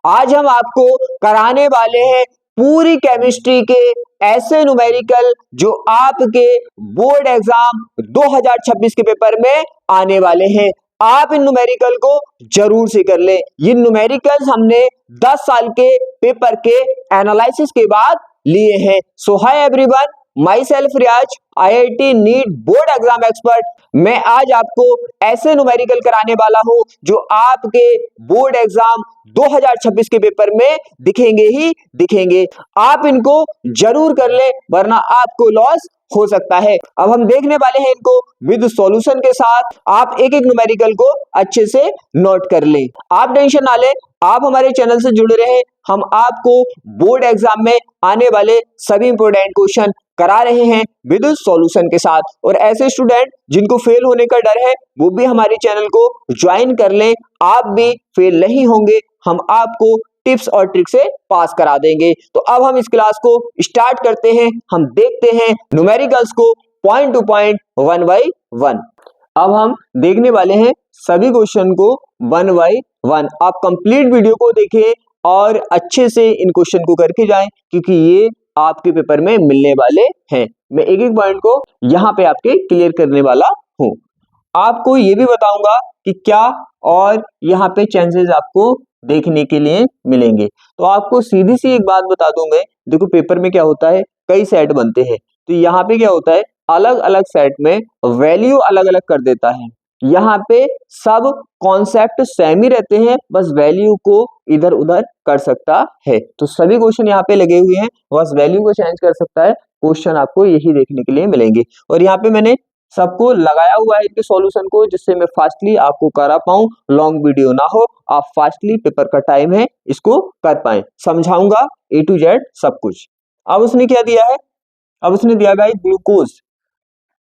आज हम आपको कराने वाले हैं पूरी केमिस्ट्री के ऐसे न्यूमेरिकल जो आपके बोर्ड एग्जाम 2026 के पेपर में आने वाले हैं। आप इन न्यूमेरिकल को जरूर से कर ले। ये न्यूमेरिकल्स हमने 10 साल के पेपर के एनालिसिस के बाद लिए हैं। सो hi everyone, my self Riyaz, IIT NEET board exam expert. मैं आज आपको ऐसे न्यूमेरिकल कराने वाला हूं जो आपके बोर्ड एग्जाम 2026 के पेपर में दिखेंगे ही दिखेंगे। आप इनको जरूर कर ले वरना आपको लॉस हो सकता है। अब हम देखने वाले हैं इनको विद सॉल्यूशन के साथ। आप एक एक न्यूमेरिकल को अच्छे से नोट कर लें। आप टेंशन ना लें, आप हमारे चैनल से जुड़े रहे। हम आपको बोर्ड एग्जाम में आने वाले सभी इंपोर्टेंट क्वेश्चन करा रहे हैं विद सॉल्यूशन के साथ। और ऐसे स्टूडेंट जिनको फेल होने का डर है वो भी हमारे चैनल को ज्वाइन कर लें। आप भी फेल नहीं होंगे, हम आपको टिप्स और ट्रिक से पास करा देंगे। तो अब हम इस क्लास को स्टार्ट करते हैं। हम देखते हैं न्यूमेरिकल्स को point two point, one by one. अब हम देखने वाले हैं सभी क्वेश्चन को वन बाई वन। आप कंप्लीट वीडियो को देखें और अच्छे से इन क्वेश्चन को करके जाएं क्योंकि ये आपके पेपर में मिलने वाले हैं। मैं एक एक पॉइंट को यहाँ पे आपके क्लियर करने वाला हूँ। आपको ये भी बताऊंगा कि क्या और यहाँ पे चांसेस आपको देखने के लिए मिलेंगे। तो आपको सीधी सी एक बात बता दूं मैं, देखो पेपर में क्या होता है, कई सेट बनते हैं। तो यहाँ पे क्या होता है, अलग अलग सेट में वैल्यू अलग अलग कर देता है। यहाँ पे सब कॉन्सेप्ट सेम ही रहते हैं, बस वैल्यू को इधर उधर कर सकता है। तो सभी क्वेश्चन यहाँ पे लगे हुए हैं, बस वैल्यू को चेंज कर सकता है। क्वेश्चन आपको यही देखने के लिए मिलेंगे। और यहाँ पे मैंने सबको लगाया हुआ है इनके सॉल्यूशन को, जिससे मैं फास्टली आपको करा पाऊं, लॉन्ग वीडियो ना हो, आप फास्टली पेपर का टाइम है इसको कर पाए। समझाऊंगा A to Z सब कुछ। अब उसने क्या दिया है, अब उसने दिया गाइस ग्लूकोज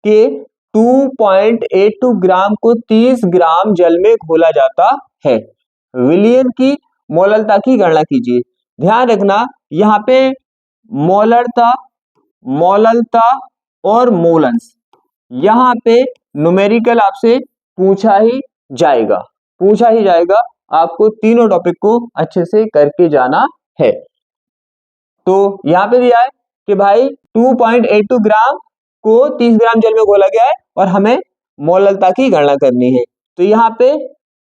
के 2.82 ग्राम को 30 ग्राम जल में घोला जाता है। विलियन की मोलरता की गणना कीजिए। ध्यान रखना यहाँ पे मोलरता, मोलरता और मोलन्स, यहाँ पे न्यूमेरिकल आपसे पूछा ही जाएगा, पूछा ही जाएगा। आपको तीनों टॉपिक को अच्छे से करके जाना है। तो यहाँ पे दिया है कि भाई 2.82 ग्राम को 30 ग्राम जल में घोला गया है और हमें मोलरता की गणना करनी है। तो यहाँ पे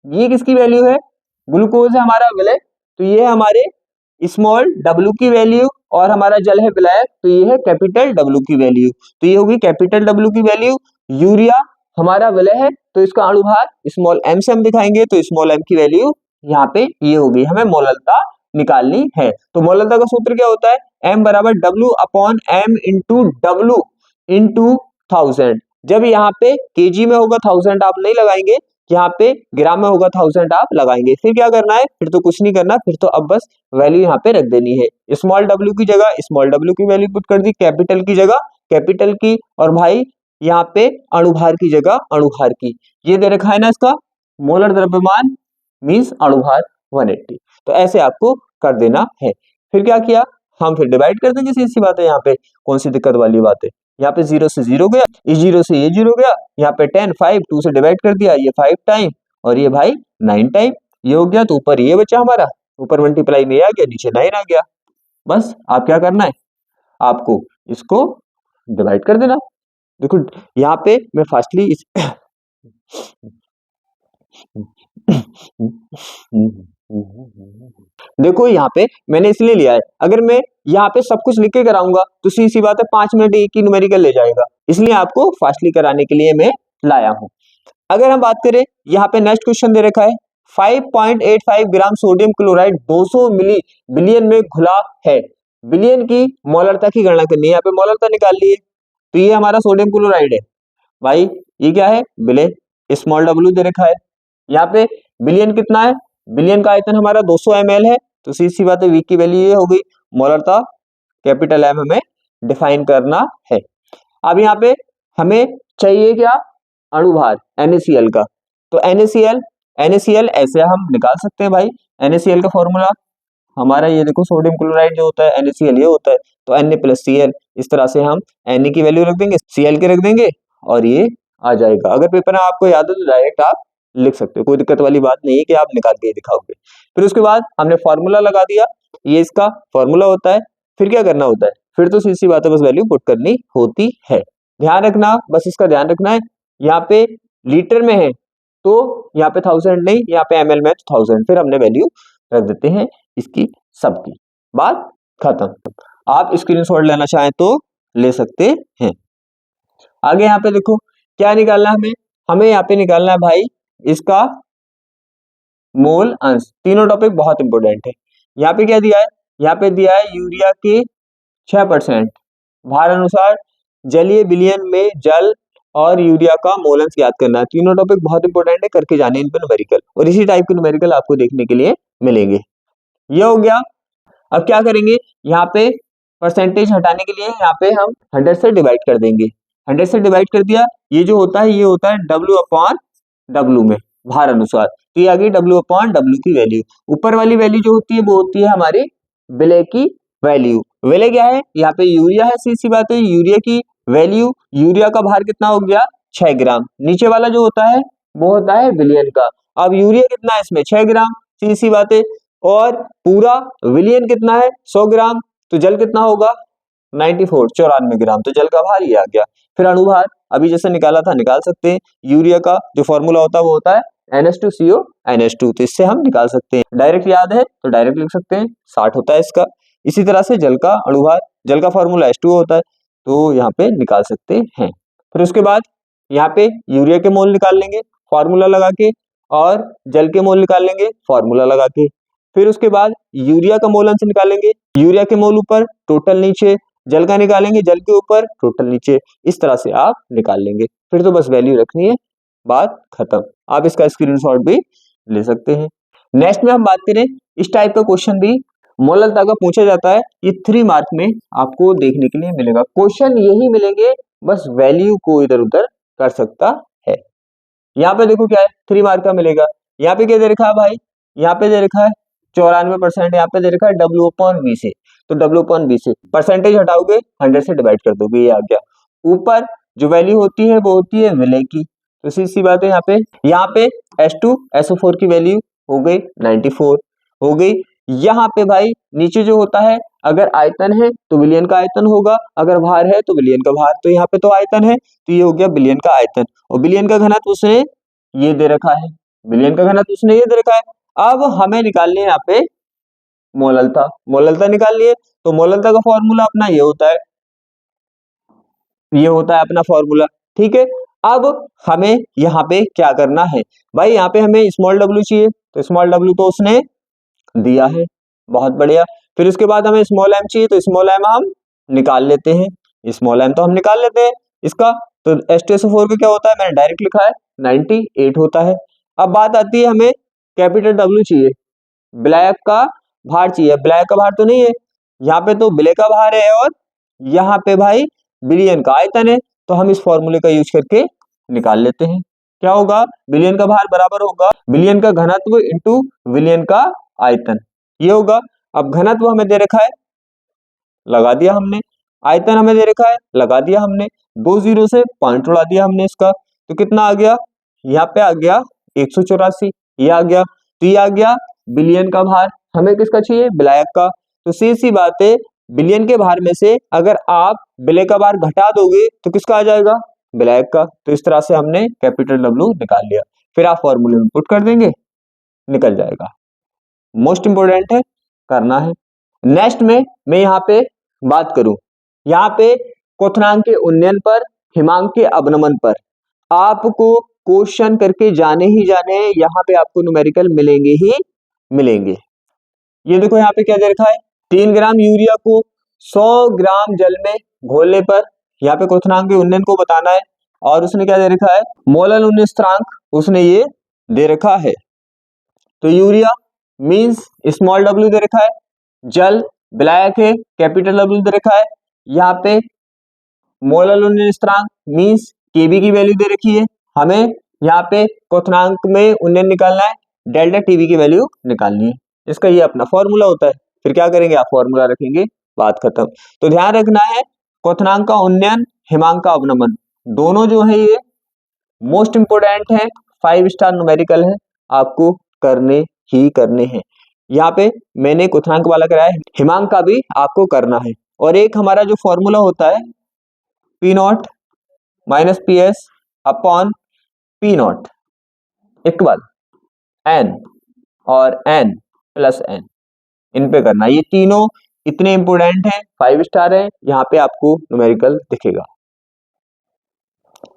ये किसकी वैल्यू है, ग्लूकोज है हमारा विलय, तो ये है हमारे स्मॉल w की वैल्यू, और हमारा जल है ब्लैक, तो ये है कैपिटल W की वैल्यू। तो ये होगी कैपिटल W की वैल्यू। यूरिया हमारा विलय है, तो इसका अणुभार स्मॉल m से हम दिखाएंगे, तो स्मॉल m की वैल्यू यहाँ पे ये होगी। हमें मोलरता निकालनी है। तो मोलरता का सूत्र क्या होता है, m बराबर W upon m into W into 1000। जब यहाँ पे kg में होगा 1000 आप नहीं लगाएंगे, यहाँ पे ग्राम में होगा 1000 आप लगाएंगे। फिर क्या करना है, फिर तो कुछ नहीं करना, फिर तो अब बस वैल्यू यहाँ पे रख देनी है। स्मॉल w की जगह स्मॉल w की वैल्यू पुट कर दी, कैपिटल की जगह कैपिटल की, और भाई यहाँ पे अणुभार की जगह अणुभार की। ये दे रखा है ना इसका मोलर द्रव्यमान मीन्स अणुभार 180। तो ऐसे आपको कर देना है। फिर क्या किया, हम फिर डिवाइड कर देंगे, सीधी सी बात है। यहाँ पे कौन सी दिक्कत वाली बात है, यहाँ पे 0 से 0 गया, इस 0 से ये 0 गया, यहाँ पे 10 5 2 से डिवाइड कर दिया, ये 5 टाइम और ये भाई 9 टाइम, ये हो गया। तो ऊपर ये बचा हमारा, ऊपर मल्टीप्लाई में आ गया, नीचे 9 आ गया। बस आप क्या करना है, आपको इसको डिवाइड कर देना। देखो यहाँ पे मैं फास्टली इस देखो यहाँ पे मैंने इसलिए लिया है, अगर मैं यहाँ पे सब कुछ लिख के कराऊंगा तो सी बात है 5 मिनट एक ही न्यूमेरिकल ले जाएगा, इसलिए आपको फास्टली कराने के लिए मैं लाया हूँ। अगर हम बात करें, यहाँ पे नेक्स्ट क्वेश्चन दे रखा है 5.85 ग्राम सोडियम क्लोराइड 200 मिली बिलियन में घुला है। बिलियन की मोलरता की गणना करनी है, यहाँ पे मोलरता निकाल ली है। तो ये हमारा सोडियम क्लोराइड है भाई, ये क्या है बिलियन, स्मॉल w दे रखा है। यहाँ पे बिलियन कितना है, बिलियन का आयतन हमारा 200 ml है, तो सी बात है v की वैल्यू ये हो गई। मोलरता कैपिटल M हमें डिफाइन करना है। अब यहाँ पे हमें चाहिए क्या, अणुभार NaCl का। तो NaCl ऐसे हम निकाल सकते हैं भाई। NaCl का फॉर्मूला हमारा ये देखो, सोडियम क्लोराइड जो होता है NaCl ये होता है, तो Na+Cl। इस तरह से हम Na की वैल्यू रख देंगे, Cl के रख देंगे और ये आ जाएगा। अगर पेपर में आपको याद है तो डायरेक्ट आप लिख सकते हो, कोई दिक्कत वाली बात नहीं है कि आप निकाल के दिखाओगे। फिर उसके बाद हमने फॉर्मूला लगा दिया, ये इसका फॉर्मूला होता है। फिर क्या करना होता है, फिर तो सीधी सी बात है, बस वैल्यू पुट करनी होती है। ध्यान रखना, बस इसका ध्यान रखना है, यहाँ पे लीटर में है तो यहाँ पे 1000 नहीं, यहाँ पे ml में तो 1000, फिर हमने वैल्यू रख देते हैं इसकी सबकी, बात खत्म। आप स्क्रीनशॉट लेना चाहें तो ले सकते हैं। आगे यहाँ पे देखो क्या निकालना है हमें, हमें यहाँ पे निकालना है भाई इसका मोल अंश। तीनों टॉपिक बहुत इंपॉर्टेंट है। यहाँ पे क्या दिया है, यहाँ पे दिया है यूरिया के 6% भार अनुसार जलीय विलयन में जल और यूरिया का मोल अंश ज्ञात करना है। तीनों टॉपिक बहुत इंपॉर्टेंट है, करके जाने इन पे न्यूमेरिकल, और इसी टाइप के न्यूमेरिकल आपको देखने के लिए मिलेंगे। ये हो गया। अब क्या करेंगे, यहाँ पे परसेंटेज हटाने के लिए यहाँ पे हम 100 से डिवाइड कर देंगे। 100 से डिवाइड कर दिया, ये जो होता है ये होता है W/W में भार अनुसार, तो ये आ गई W/W की वैल्यू। ऊपर वाली वैल्यू जो होती है वो होती है हमारी विलय की वैल्यू। विलय क्या है, यहाँ पे यूरिया है, सी बात है, यूरिया की वैल्यू, यूरिया का भार कितना हो गया 6 ग्राम। नीचे वाला जो होता है वो होता है विलयन का। अब यूरिया कितना है इसमें 6 ग्राम, सी बात है, और पूरा विलयन कितना है 100 ग्राम, तो जल कितना होगा 94 ग्राम, तो जल का भार ये आ गया। फिर अणुभार अभी जैसे निकाला था निकाल सकते हैं। यूरिया का जो फॉर्मूला होता है वो होता है NH2CO NH2, तो इससे हम निकाल सकते हैं। डायरेक्ट याद है तो डायरेक्ट लिख सकते हैं, 60 होता है इसका। इसी तरह से जल का अणुभार, जल का फॉर्मूला H2O होता है, तो यहाँ पे निकाल सकते हैं। फिर उसके बाद यहाँ पे यूरिया के मोल निकाल लेंगे फॉर्मूला लगा के, और जल के मोल निकाल लेंगे फॉर्मूला लगा के। फिर उसके बाद यूरिया का मोल अंश निकालेंगे, यूरिया के मोल ऊपर टोटल नीचे, जल का निकालेंगे जल के ऊपर टोटल नीचे, इस तरह से आप निकाल लेंगे। फिर तो बस वैल्यू रखनी है, बात खत्म। आप इसका स्क्रीनशॉट भी ले सकते हैं। नेक्स्ट में हम बात करें, इस टाइप का क्वेश्चन भी मोललता का पूछा जाता है, ये 3 मार्क में आपको देखने के लिए मिलेगा। क्वेश्चन यही मिलेंगे, बस वैल्यू को इधर उधर कर सकता है। यहाँ पे देखो क्या है 3 मार्क का मिलेगा। यहाँ पे क्या दे रखा है भाई, यहाँ पे दे रखा है 94%, यहाँ पे दे रखा है W/V से, तो W/V से परसेंटेज हटाओगे 100 से डिवाइड कर दोगे, ये आ गया। ऊपर जो वैल्यू होती है वो होती है विलय की, तो सीधी बात है यहाँ पे H2SO4 की वैल्यू हो गई 94 हो गई। यहाँ पे भाई नीचे जो होता है, अगर आयतन है तो विलयन का आयतन होगा, अगर भार है तो विलयन का भार, तो यहाँ पे तो आयतन है तो ये हो गया विलयन का आयतन, और विलयन का घनत्व उसने ये दे रखा है, विलयन का घनत्व उसने ये दे रखा है। अब हमें निकालनी है यहाँ पे मोललता, मोललता निकालनी है, तो मोललता का फॉर्मूला अपना ये होता है, ये होता है अपना फॉर्मूला, ठीक है। अब हमें यहाँ पे क्या करना है भाई, यहाँ पे हमें स्मॉल w चाहिए, तो स्मॉल w तो उसने दिया है, बहुत बढ़िया। फिर उसके बाद हमें स्मॉल m चाहिए, तो स्मॉल m हम निकाल लेते हैं, स्मॉल m तो हम निकाल लेते हैं इसका। तो H2SO4 का क्या होता है, मैंने डायरेक्ट लिखा है 98 होता है। अब बात आती है हमें कैपिटल W चाहिए, विलायक का भार चाहिए। विलायक का भार तो नहीं है, यहाँ पे तो विलय का भार है, और यहाँ पे भाई विलयन का आयतन है, तो हम इस फॉर्मूले का यूज करके निकाल लेते हैं। क्या होगा, विलयन का भार बराबर होगा विलयन का घनत्व इंटू विलयन का आयतन, ये होगा। अब घनत्व हमें दे रखा है, लगा दिया हमने, आयतन हमें दे रखा है, लगा दिया हमने, 2 जीरो से पॉइंट उड़ा दिया हमने इसका, तो कितना आ गया, यहाँ पे आ गया 184, ये आ गया। तो ये आ गया विलयन का भार, हमें किसका चाहिए, विलायक का। तो सी बात है, विलयन के भार में से अगर आप विलय का भार घटा दोगे तो किसका आ जाएगा, विलायक का। तो इस तरह से हमने कैपिटल W निकाल लिया, फिर आप फॉर्मूले में पुट कर देंगे, निकल जाएगा। मोस्ट इंपोर्टेंट है, करना है। नेक्स्ट में मैं यहाँ पे बात करूं, यहाँ पे क्वथनांक के उन्नयन पर, हिमांक के अवनमन पर आपको क्वेश्चन करके जाने ही जाने, यहाँ पे आपको न्यूमेरिकल मिलेंगे ही मिलेंगे। ये देखो यहाँ पे क्या दे रखा है, 3 ग्राम यूरिया को 100 ग्राम जल में घोलने पर, यहाँ पे क्वथनांक के उन्नयन को बताना है, और उसने क्या दे रखा है, मोलल उन्नयन स्थिरांक उसने ये दे रखा है। तो यूरिया मींस स्मॉल w दे रखा है, जल विलायक है कैपिटल W दे रखा है, यहाँ पे मोलल उन्नयन स्थिरांक मींस Kb की वैल्यू दे रखी है। हमें यहाँ पे क्वथनांक में उन्नयन निकालना है, डेल्टा Tb की वैल्यू निकालनी है, इसका ये अपना फॉर्मूला होता है। फिर क्या करेंगे, आप फॉर्मूला रखेंगे, बात खत्म। तो ध्यान रखना है, क्वथनांक का उन्नयन, हिमांक का अवनमन, दोनों जो है ये मोस्ट इंपोर्टेंट है 5 स्टार न्यूमेरिकल है, आपको करने ही करने हैं। यहाँ पे मैंने क्वथनांक वाला कराया है, हिमांक का भी आपको करना है। और एक हमारा जो फॉर्मूला होता है P not minus P S upon P not equal N और एन प्लस एन, इन पे करना। ये तीनों इतने इंपोर्टेंट हैं, 5 स्टार है, यहाँ पे आपको न्यूमेरिकल दिखेगा।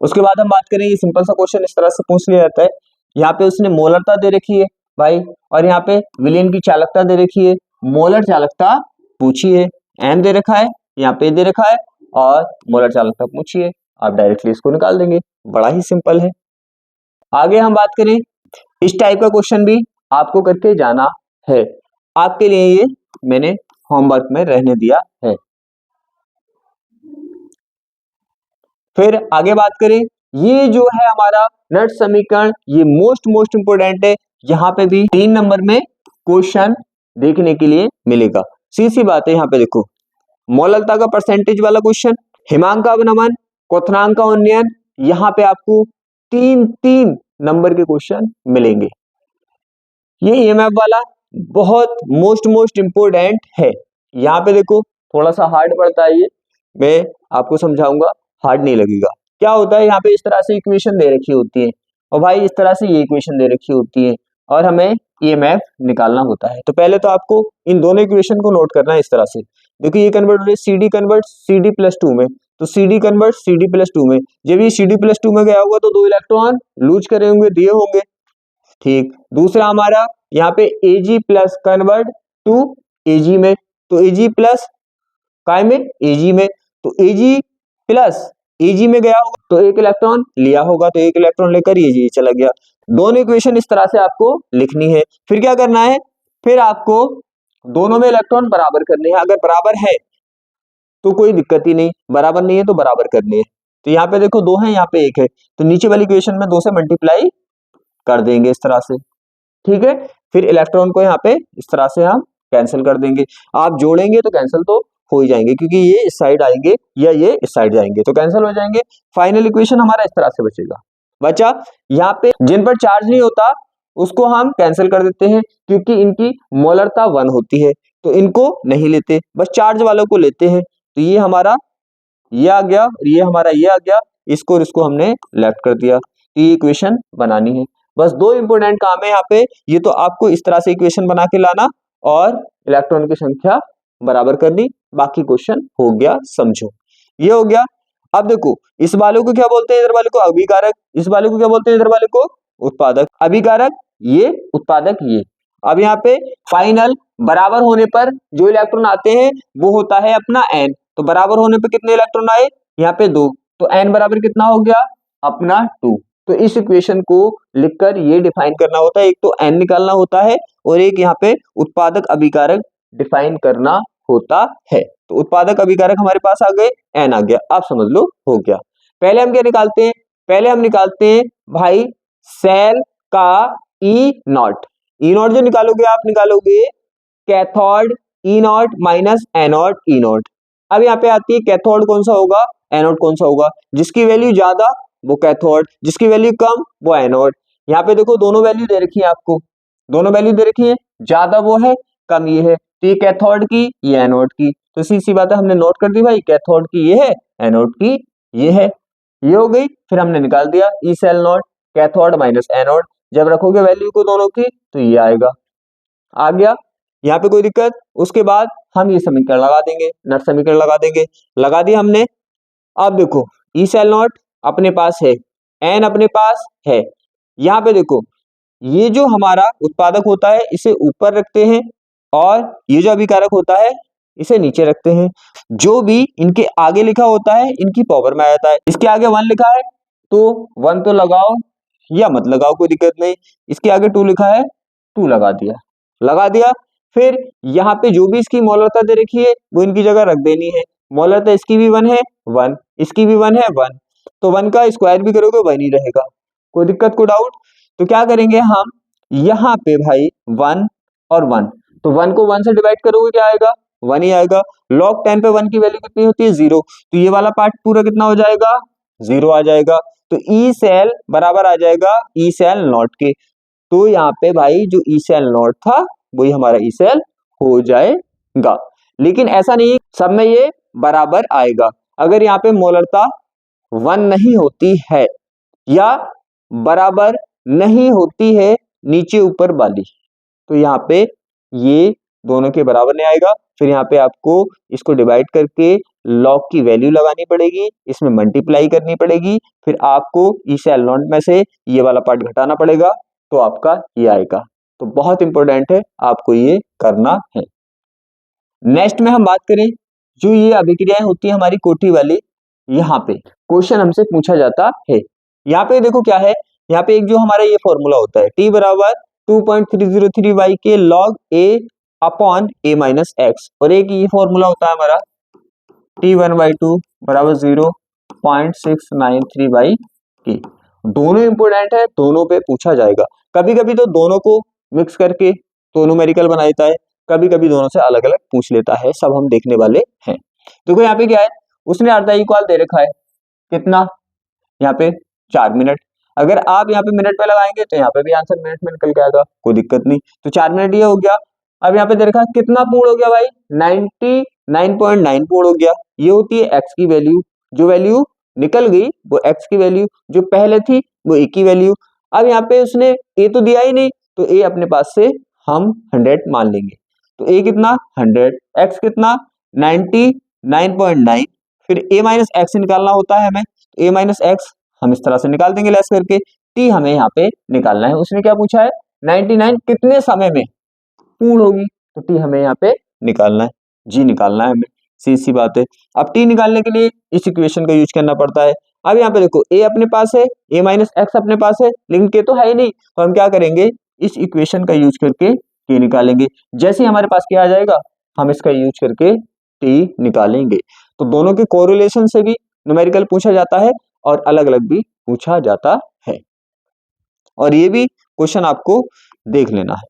उसके बाद हम बात करें, ये सिंपल सा क्वेश्चन इस तरह से पूछ लिया जाता है। यहाँ पे उसने मोलरता दे रखी है भाई, और यहाँ पे विलयन की चालकता दे रखी है, मोलर चालकता पूछी है, एम दे रखा है, यहाँ पे दे रखा है, और मोलर चालकता पूछी है। आप डायरेक्टली इसको निकाल देंगे, बड़ा ही सिंपल है। आगे हम बात करें, इस टाइप का क्वेश्चन भी आपको करके जाना है, आपके लिए ये मैंने होमवर्क में रहने दिया है। फिर आगे बात करें, ये जो है हमारा नट समीकरण, ये मोस्ट इंपोर्टेंट है। यहाँ पे भी 3 नंबर में क्वेश्चन देखने के लिए मिलेगा। सी बात है, यहाँ पे देखो मोलकता का परसेंटेज वाला क्वेश्चन, हिमांक का अवनमन, क्वथनांक का उन्नयन, यहाँ पे आपको 3 नंबर के क्वेश्चन मिलेंगे। ये ईएमएफ वाला बहुत मोस्ट इंपोर्टेंट है। यहाँ पे देखो थोड़ा सा हार्ड पड़ता है, ये मैं आपको समझाऊंगा, हार्ड नहीं लगेगा। क्या होता है, यहाँ पे इस तरह से इक्वेशन दे रखी होती है, और भाई इस तरह से ये इक्वेशन दे रखी होती है, और हमें ईएमएफ निकालना होता है। तो पहले तो आपको इन दोनों इक्वेशन को नोट करना है इस तरह से। देखिए ये कन्वर्ट हो रही है CD कन्वर्ट CD प्लस 2 में, तो CD कन्वर्ट CD प्लस 2 में, जब ये CD प्लस 2 में गया होगा तो 2 इलेक्ट्रॉन लूज करे होंगे, दिए होंगे, ठीक। दूसरा हमारा यहाँ पे Ag plus convert to Ag में, तो Ag प्लस काय में Ag में, तो Ag प्लस Ag में गया होगा तो 1 इलेक्ट्रॉन लिया होगा, तो 1 इलेक्ट्रॉन लेकर Ag चला गया। दोनों इक्वेशन इस तरह से आपको लिखनी है। फिर क्या करना है, फिर आपको दोनों में इलेक्ट्रॉन बराबर करने हैं। अगर बराबर है तो कोई दिक्कत ही नहीं, बराबर नहीं है तो बराबर करनी है। तो यहाँ पे देखो 2 है, यहाँ पे 1 है, तो नीचे वाली इक्वेशन में 2 से मल्टीप्लाई कर देंगे इस तरह से, ठीक है। फिर इलेक्ट्रॉन को यहाँ पे इस तरह से हम कैंसिल कर देंगे। आप जोड़ेंगे तो कैंसिल तो हो ही जाएंगे, क्योंकि ये इस साइड आएंगे या ये इस साइड जाएंगे, तो कैंसिल हो जाएंगे। फाइनल इक्वेशन हमारा इस तरह से बचेगा। बचा यहाँ पे जिन पर चार्ज नहीं होता उसको हम कैंसिल कर देते हैं, क्योंकि इनकी मोलरता 1 होती है, तो इनको नहीं लेते, बस चार्ज वालों को लेते हैं। तो ये हमारा ये आ गया, और ये हमारा ये आ गया, इसको और इसको हमने लेफ्ट कर दिया। तो ये इक्वेशन बनानी है। बस 2 इंपोर्टेंट काम है यहाँ पे, ये तो आपको इस तरह से इक्वेशन बना के लाना और इलेक्ट्रॉन की संख्या बराबर करनी, बाकी क्वेश्चन हो गया, समझो। ये हो गया। अब देखो इस वाले को क्या बोलते हैं, इधर वाले को अभिकारक, इस वाले को क्या बोलते हैं, इधर वाले को उत्पादक। अभिकारक ये, उत्पादक ये। अब यहाँ पे फाइनल बराबर होने पर जो इलेक्ट्रॉन आते हैं वो होता है अपना एन। तो बराबर होने पे कितने इलेक्ट्रॉन आए, यहाँ पे 2, तो एन बराबर कितना हो गया, अपना 2। तो इस इक्वेशन को लिखकर ये डिफाइन करना होता है, एक तो एन निकालना होता है और एक यहाँ पे उत्पादक अभिकारक डिफाइन करना होता है। तो उत्पादक अभिकारक हमारे पास आ गए, एन आ गया, आप समझ लो हो गया। पहले हम क्या निकालते हैं, पहले हम निकालते हैं भाई सेल का ई नॉट। ई नॉट जो निकालोगे आप निकालोगे cathode E not minus anode E not. अब यहाँ पे आती है कैथोड कौन सा होगा, एनोड कौन सा होगा, जिसकी वैल्यू ज्यादा वो कैथोड, जिसकी वैल्यू कम वो एनोड। यहाँ पे देखो दोनों वैल्यू दे रखी है आपको, दोनों वैल्यू दे रखी है, ज्यादा वो है कम ये है, तो ये कैथोड की ये एनोड की, तो सी बात है हमने नोट कर दी भाई, कैथोड की ये है, एनोड की ये है, ये हो गई। फिर हमने निकाल दिया E cell not cathode minus anode, जब रखोगे वैल्यू को दोनों की तो ये आएगा, आ गया, यहाँ पे कोई दिक्कत। उसके बाद हम ये समीकरण लगा देंगे, नट समीकरण लगा देंगे, लगा दिया हमने। अब देखो ई सेल नॉट अपने पास है, एन अपने पास है, यहाँ पे देखो ये जो हमारा उत्पादक होता है इसे ऊपर रखते हैं और ये जो अभिकारक होता है इसे नीचे रखते हैं। जो भी इनके आगे लिखा होता है इनकी पावर में आ जाता है। इसके आगे 1 लिखा है तो 1 तो लगाओ या मत लगाओ, कोई दिक्कत नहीं। इसके आगे 2 लिखा है, 2 लगा दिया, लगा दिया। फिर यहाँ पे जो भी इसकी मोलरता दे रखी है वो इनकी जगह रख देनी है। मोलरता इसकी भी 1 है 1, इसकी भी 1 है 1, तो 1 का स्क्वायर भी करोगे 1 ही रहेगा, कोई दिक्कत को डाउट। तो क्या करेंगे हम यहाँ पे भाई 1 और 1, तो 1 को 1 से डिवाइड करोगे क्या आएगा, 1 ही आएगा। log 10 पे 1 की वैल्यू कितनी होती है 0, तो ये वाला पार्ट पूरा कितना हो जाएगा 0 आ जाएगा। तो तो ई सेल बराबर आ जाएगा ई सेल नॉट के। तो यहाँ पे भाई जो ई सेल नॉट था वही हमारा ई सेल हो जाएगा। लेकिन ऐसा नहीं सब में ये बराबर आएगा। अगर यहाँ पे मोलरता 1 नहीं होती है या बराबर नहीं होती है नीचे ऊपर वाली, तो यहाँ पे ये दोनों के बराबर नहीं आएगा। फिर यहाँ पे आपको इसको डिवाइड करके लॉग की वैल्यू लगानी पड़ेगी, इसमें मल्टीप्लाई करनी पड़ेगी, फिर आपको ई सेल नॉट में से ये वाला पार्ट घटाना पड़ेगा, तो आपका ये आएगा। तो बहुत इंपॉर्टेंट है, आपको ये करना है। नेक्स्ट में हम बात करें जो ये अभिक्रियाएं होती है हमारी कोठी वाली, यहाँ पे क्वेश्चन हमसे पूछा जाता है। यहाँ पे देखो क्या है, यहाँ पे एक जो हमारा ये फॉर्मूला होता है t बराबर 2.303y के log a upon a minus x, और एक ये फॉर्मूला होता है हमारा t1/2 बराबर 0.693y के। दोनों इंपोर्टेंट है, दोनों पे पूछा जाएगा। कभी कभी तो दोनों को मिक्स करके तो न्यूमेरिकल बना देता है, कभी कभी दोनों से अलग अलग पूछ लेता है, सब हम देखने वाले हैं। देखो यहाँ पे क्या है, उसने अर्धइक्वल दे रखा है कितना, यहाँ पे 4 मिनट। अगर आप यहाँ पे मिनट पे लगाएंगे तो यहाँ पे भी आंसर मिनट में निकल के आएगा, कोई दिक्कत नहीं। तो 4 मिनट ये हो गया। अब यहाँ पे दे रखा है कितना पूर्ण हो गया भाई, 99.9 पूर्ण हो गया। ये होती है एक्स की वैल्यू, जो वैल्यू निकल गई वो एक्स की वैल्यू, जो पहले थी वो ए की वैल्यू। अब यहाँ पे उसने ए तो दिया ही नहीं, तो ए अपने पास से हम 100 मान लेंगे। तो ए कितना 100, एक्स कितना 99.9, फिर ए माइनस एक्स निकालना होता है हमें, तो ए माइनस एक्स हम इस तरह से निकाल देंगे लेस करके। टी हमें यहाँ पे निकालना है। उसने क्या पूछा है, 99 कितने समय में पूर्ण होगी, तो टी हमें यहाँ पे निकालना है, जी निकालना है हमें, सी बात है। अब टी निकालने के लिए इस इक्वेशन का यूज करना पड़ता है। अब यहाँ पे देखो ए अपने पास है, ए माइनस एक्स अपने पास है, लेकिन के तो है ही नहीं, तो हम क्या करेंगे, इस इक्वेशन का यूज करके के निकालेंगे। जैसे ही हमारे पास क्या आ जाएगा, हम इसका यूज करके टी निकालेंगे। तो दोनों के कोरिलेशन से भी न्यूमेरिकल पूछा जाता है और अलग अलग भी पूछा जाता है, और ये भी क्वेश्चन आपको देख लेना है।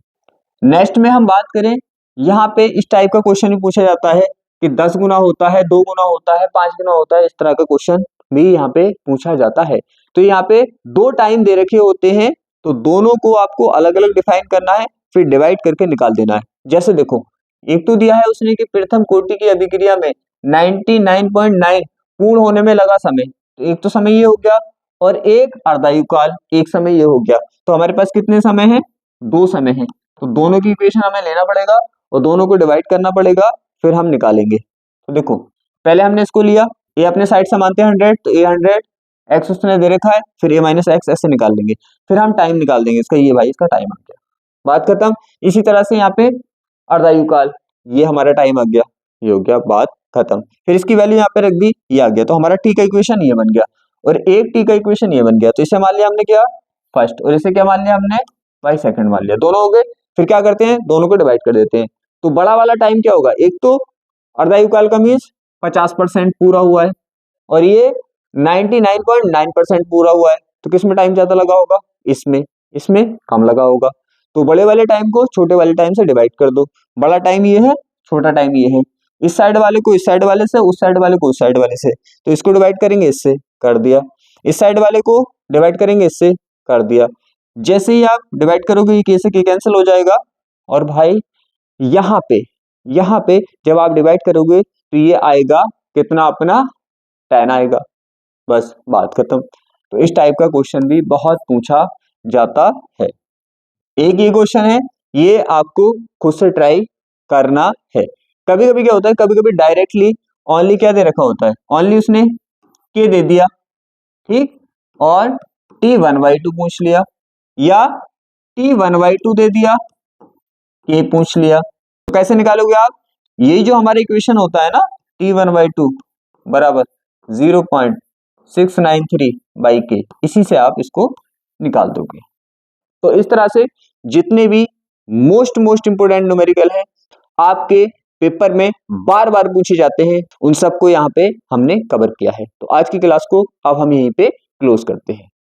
नेक्स्ट में हम बात करें, यहाँ पे इस टाइप का क्वेश्चन भी पूछा जाता है कि 10 गुना होता है, 2 गुना होता है, 5 गुना होता है, इस तरह का क्वेश्चन भी यहाँ पे पूछा जाता है। तो यहाँ पे 2 टाइम दे रखे होते हैं, तो दोनों को आपको अलग अलग डिफाइन करना है, फिर डिवाइड करके निकाल देना है। जैसे देखो एक तो दिया है उसने कि प्रथम कोटि की अभिक्रिया में 99.9 पूर्ण होने में लगा समय, तो एक तो समय ये हो गया, और एक अर्धायुकाल एक समय ये हो गया। तो हमारे पास कितने समय हैं, 2 समय हैं। तो दोनों की इक्वेशन हमें लेना पड़ेगा और दोनों को डिवाइड करना पड़ेगा, फिर हम निकालेंगे। तो देखो पहले हमने इसको लिया, ए अपने साइड से मानते हैं 100, तो ए 100, एक्स उसने दे रखा है, फिर ए माइनस एक्स ऐसे निकाल लेंगे, फिर हम टाइम निकाल देंगे इसका, ये भाई इसका टाइम आ गया, बात खत्म। इसी तरह से यहाँ पे अर्धायुकाल, ये हमारा टाइम आ गया, ये हो गया, बात खत्म। फिर इसकी वैल्यू यहाँ पे रख दी, ये आ गया, तो हमारा टी का इक्वेशन ये बन गया, और एक टी का इक्वेशन ये बन गया। तो इसे मान लिया हमने क्या फर्स्ट, और इसे क्या मान लिया हमने बाई सेकंड मान लिया, दोनों हो गए। फिर क्या करते हैं, दोनों को डिवाइड कर देते हैं। तो बड़ा वाला टाइम क्या होगा, एक तो अर्धायुकाल का मीन्स 50% पूरा हुआ है, और ये 99.9% पूरा हुआ है, तो किसमें टाइम ज्यादा लगा होगा, इसमें, इसमें कम लगा होगा। तो बड़े वाले टाइम को छोटे वाले टाइम से डिवाइड कर दो, बड़ा टाइम ये है, छोटा टाइम ये है। इस साइड वाले को इस साइड वाले से, उस साइड वाले को उस साइड वाले से, तो इसको डिवाइड करेंगे इससे, कर दिया। इस साइड वाले को डिवाइड करेंगे इससे, कर दिया। जैसे ही आप डिवाइड करोगे ये से कैंसिल हो जाएगा, और भाई यहाँ पे जब आप डिवाइड करोगे तो ये आएगा कितना, अपना 10 आएगा, बस बात खत्म। तो इस टाइप का क्वेश्चन भी बहुत पूछा जाता है। एक ये क्वेश्चन है, ये आपको खुद से ट्राई करना है। कभी कभी क्या होता है, कभी कभी डायरेक्टली ओनली क्या दे रखा होता है, ओनली उसने के दे दिया, ठीक, और t1/2 पूछ लिया, या t1/2 दे दिया, के पूछ लिया। तो कैसे निकालोगे आप, यही जो हमारा इक्वेशन होता है ना, t1/2 बराबर 0.693/k, इसी से आप इसको निकाल दोगे। तो इस तरह से जितने भी मोस्ट इंपोर्टेंट न्यूमेरिकल है आपके पेपर में बार बार पूछे जाते हैं, उन सबको यहाँ पे हमने कवर किया है। तो आज की क्लास को अब हम यहीं पे क्लोज करते हैं।